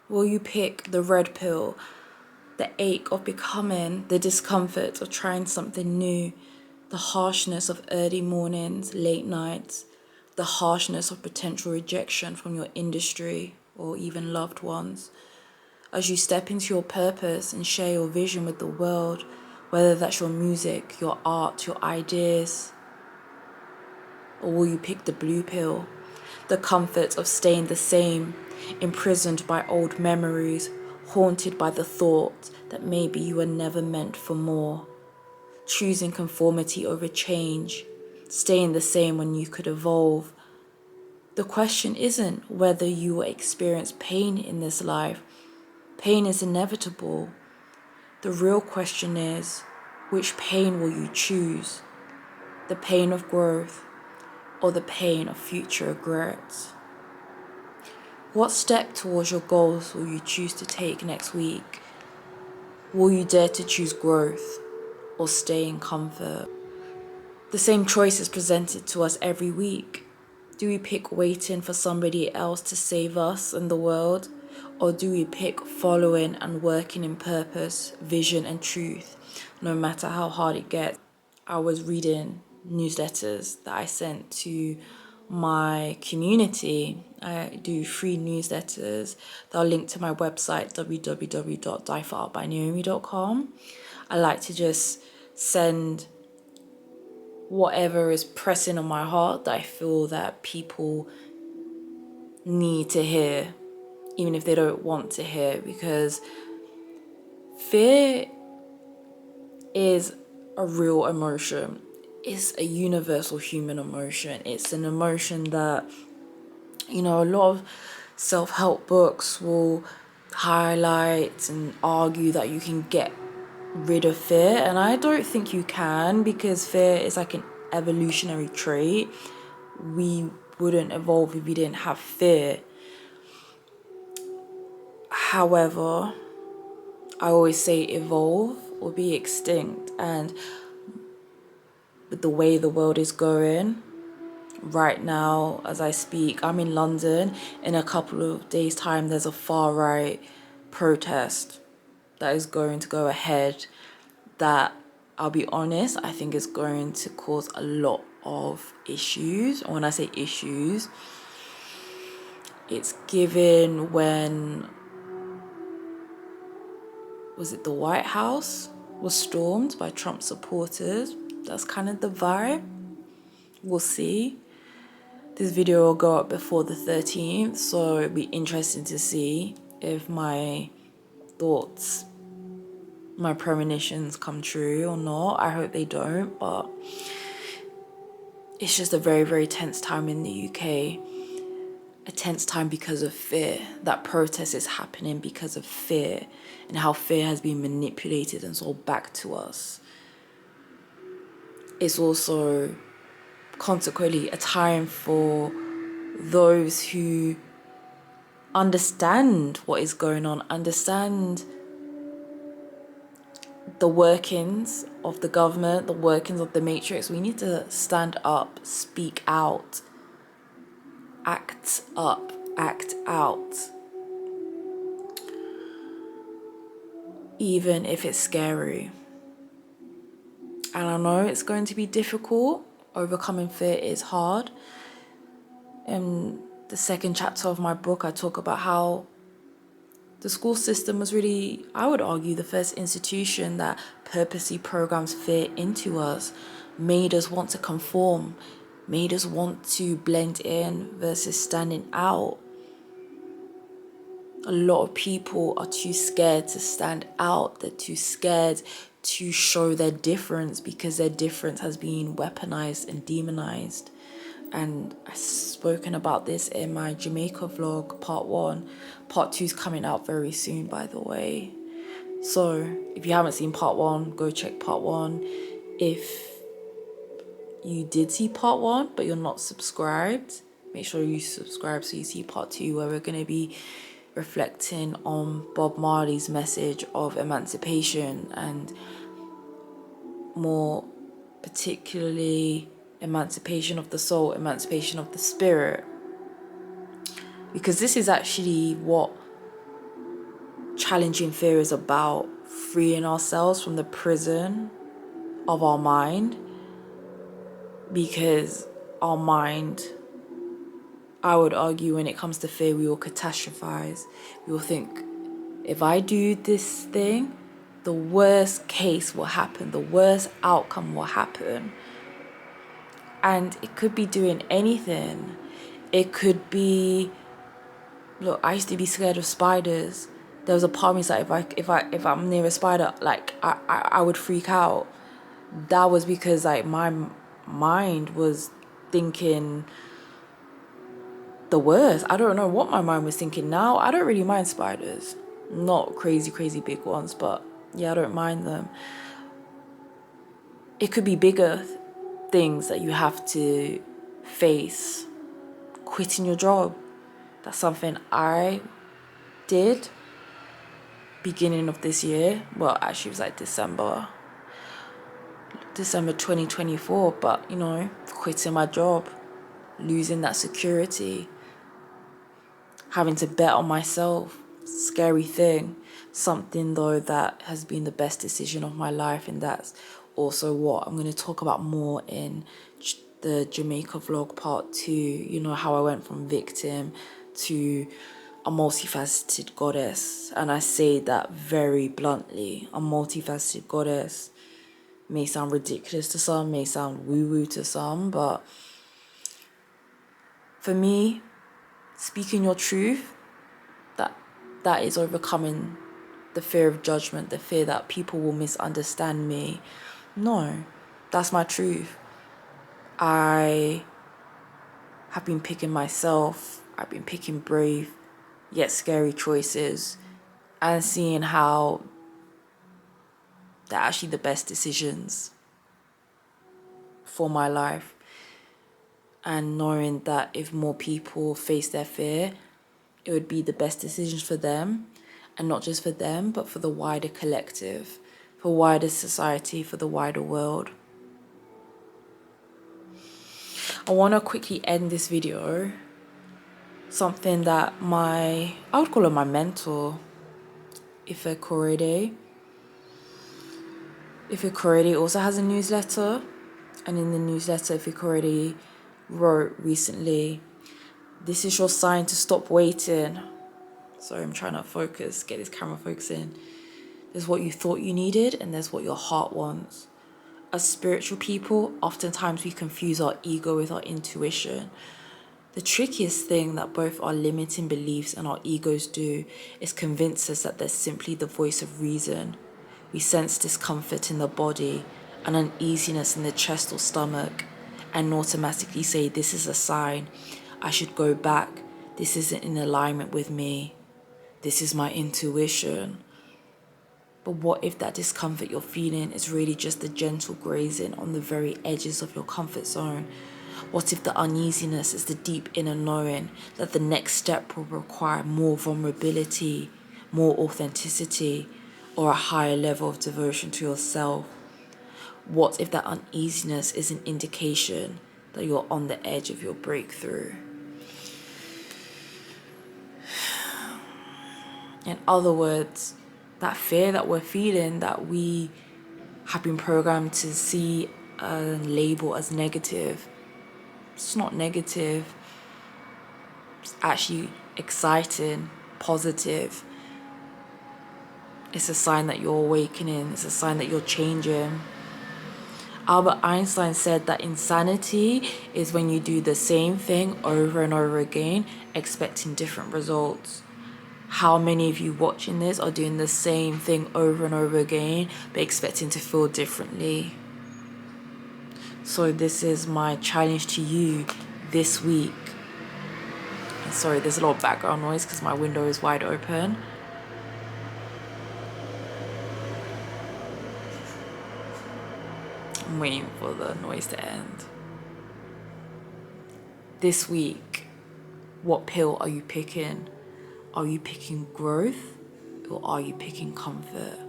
Will you pick the red pill, the ache of becoming, the discomfort of trying something new, the harshness of early mornings, late nights, the harshness of potential rejection from your industry or even loved ones? As you step into your purpose and share your vision with the world, whether that's your music, your art, your ideas, or will you pick the blue pill, the comfort of staying the same, imprisoned by old memories, haunted by the thought that maybe you were never meant for more, choosing conformity over change, staying the same when you could evolve? The question isn't whether you will experience pain in this life. Pain is inevitable. The real question is, which pain will you choose? The pain of growth or the pain of future regrets? What step towards your goals will you choose to take next week? Will you dare to choose growth or stay in comfort? The same choice is presented to us every week. Do we pick waiting for somebody else to save us and the world? Or do we pick following and working in purpose, vision, and truth, no matter how hard it gets? I was reading newsletters that I sent to my community. I do free newsletters that are linked to my website, www.dieforartbynaomi.com. I like to just send whatever is pressing on my heart that I feel that people need to hear, even if they don't want to hear, because fear is a real emotion. It's a universal human emotion. It's an emotion that, a lot of self-help books will highlight and argue that you can get rid of fear, and I don't think you can, because fear is like an evolutionary trait. We wouldn't evolve if we didn't have fear. However, I always say evolve or be extinct, and with the way the world is going right now, as I speak, I'm in London. In a couple of days' time, there's a far-right protest that is going to go ahead that, I'll be honest, I think is going to cause a lot of issues. And when I say issues, it's given when, was it the White House was stormed by Trump supporters? That's kind of the vibe. We'll see. This video will go up before the 13th, so it'll be interesting to see if my thoughts, my premonitions come true or not. I hope they don't, but it's just a very, very tense time in the UK. A tense time because of fear. That protest is happening because of fear, and how fear has been manipulated and sold back to us. It's also consequently a time for those who understand what is going on, understand the workings of the government, the workings of the matrix. We need to stand up, speak out, act up, act out, even if it's scary. And I know it's going to be difficult. Overcoming fear is hard. In the second chapter of my book, I talk about how the school system was really, I would argue, the first institution that purposely programs fear into us, made us want to conform, made us want to blend in versus standing out. A lot of people are too scared to stand out. They're too scared to show their difference because their difference has been weaponized and demonized. And I've spoken about this in my Jamaica vlog, part 1. Part 2 is coming out very soon, by the way. So if you haven't seen part 1, go check part 1. If you did see part 1, but you're not subscribed, make sure you subscribe so you see part 2, where we're going to be reflecting on Bob Marley's message of emancipation, and more particularly emancipation of the soul, emancipation of the spirit. Because this is actually what challenging fear is about freeing ourselves from the prison of our mind, because our mind, I would argue, when it comes to fear, we will catastrophize. We will think, if I do this thing, the worst case will happen, the worst outcome will happen. And it could be doing anything. It could be, look, I used to be scared of spiders. There was a part of me that's like, if I'm near a spider, like I would freak out. That was because like my mind was thinking the worst. I don't know what my mind was thinking now. I don't really mind spiders. Not crazy big ones, but yeah, I don't mind them. It could be bigger things that you have to face. Quitting your job. That's something I did beginning of this year. Well, actually it was like December 2024, but quitting my job, losing that security, having to bet on myself, scary thing. Something though that has been the best decision of my life, and that's also what I'm going to talk about more in the Jamaica vlog part 2. How I went from victim to a multifaceted goddess. And I say that very bluntly. A multifaceted goddess may sound ridiculous to some, may sound woo-woo to some, but for me, speaking your truth, that is overcoming the fear of judgment, the fear that people will misunderstand me. No, that's my truth. I have been picking myself. I've been picking brave yet scary choices, and seeing how they're actually the best decisions for my life. And knowing that if more people face their fear, it would be the best decisions for them. And not just for them, but for the wider collective, for wider society, for the wider world. I want to quickly end this video. Something that I would call her my mentor, Ife Korede. Ife Korede also has a newsletter. And in the newsletter, Ife Korede wrote recently, "This is your sign to stop waiting." Sorry, I'm trying to focus, get this camera focusing. There's what you thought you needed, and there's what your heart wants. As spiritual people, oftentimes we confuse our ego with our intuition. The trickiest thing that both our limiting beliefs and our egos do is convince us that they're simply the voice of reason. We sense discomfort in the body, an uneasiness in the chest or stomach, and automatically say, "This is a sign. I should go back. This isn't in alignment with me. This is my intuition." But what if that discomfort you're feeling is really just the gentle grazing on the very edges of your comfort zone? What if the uneasiness is the deep inner knowing that the next step will require more vulnerability, more authenticity, or a higher level of devotion to yourself? What if that uneasiness is an indication that you're on the edge of your breakthrough? In other words, that fear that we're feeling, that we have been programmed to see and label as negative, it's not negative. It's actually exciting, positive. It's a sign that you're awakening. It's a sign that you're changing. Albert Einstein said that insanity is when you do the same thing over and over again, expecting different results. How many of you watching this are doing the same thing over and over again, but expecting to feel differently? So this is my challenge to you this week. And sorry, there's a lot of background noise because my window is wide open. I'm waiting for the noise to end. This week, what pill are you picking? Are you picking growth, or are you picking comfort?